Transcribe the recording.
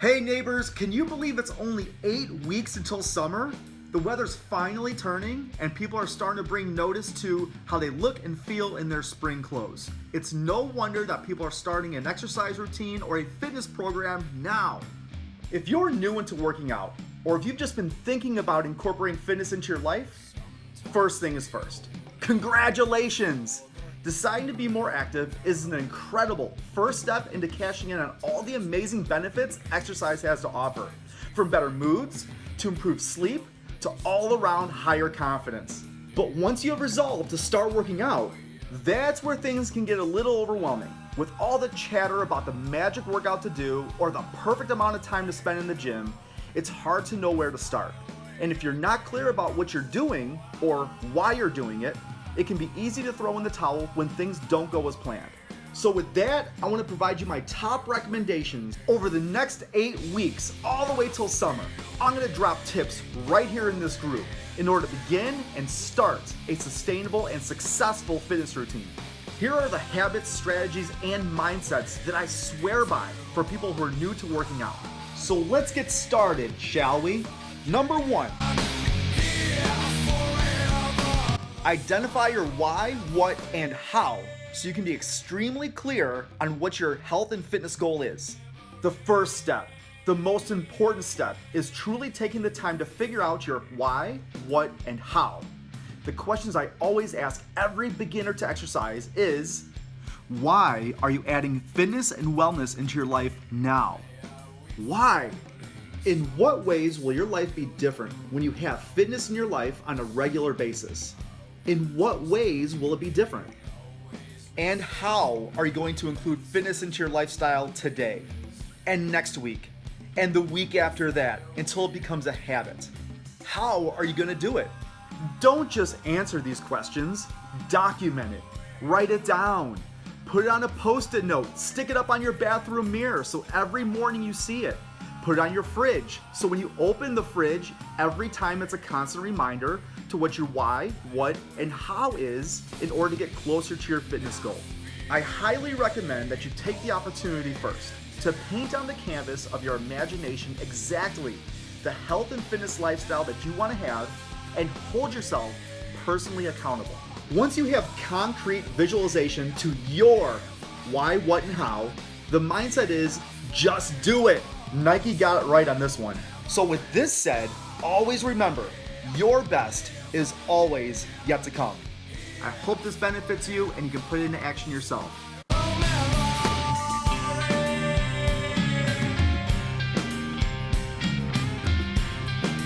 Hey neighbors, can you believe it's only 8 weeks until summer? The weather's finally turning and people are starting to bring notice to how they look and feel in their spring clothes. It's no wonder that people are starting an exercise routine or a fitness program now. If you're new into working out, or if you've just been thinking about incorporating fitness into your life, first thing is first. Congratulations! Deciding to be more active is an incredible first step into cashing in on all the amazing benefits exercise has to offer. From better moods, to improved sleep, to all around higher confidence. But once you have resolved to start working out, that's where things can get a little overwhelming. With all the chatter about the magic workout to do or the perfect amount of time to spend in the gym, it's hard to know where to start. And if you're not clear about what you're doing or why you're doing it, it can be easy to throw in the towel when things don't go as planned. So with that, I want to provide you my top recommendations over the next 8 weeks, all the way till summer. I'm going to drop tips right here in this group in order to begin and start a sustainable and successful fitness routine. Here are the habits, strategies, and mindsets that I swear by for people who are new to working out. So let's get started, shall we? Number 1. Identify your why, what, and how so you can be extremely clear on what your health and fitness goal is. The first step, the most important step, is truly taking the time to figure out your why, what, and how. The questions I always ask every beginner to exercise is, why are you adding fitness and wellness into your life now? Why? In what ways will your life be different when you have fitness in your life on a regular basis? In what ways will it be different? And how are you going to include fitness into your lifestyle today, and next week, and the week after that, until it becomes a habit? How are you going to do it? Don't just answer these questions, document it, write it down, put it on a post-it note, stick it up on your bathroom mirror so every morning you see it. Put it on your fridge, so when you open the fridge, every time it's a constant reminder to what your why, what, and how is in order to get closer to your fitness goal. I highly recommend that you take the opportunity first to paint on the canvas of your imagination exactly the health and fitness lifestyle that you want to have and hold yourself personally accountable. Once you have concrete visualization to your why, what, and how, the mindset is just do it. Nike got it right on this one. So with this said, always remember, your best is always yet to come. I hope this benefits you and you can put it into action yourself.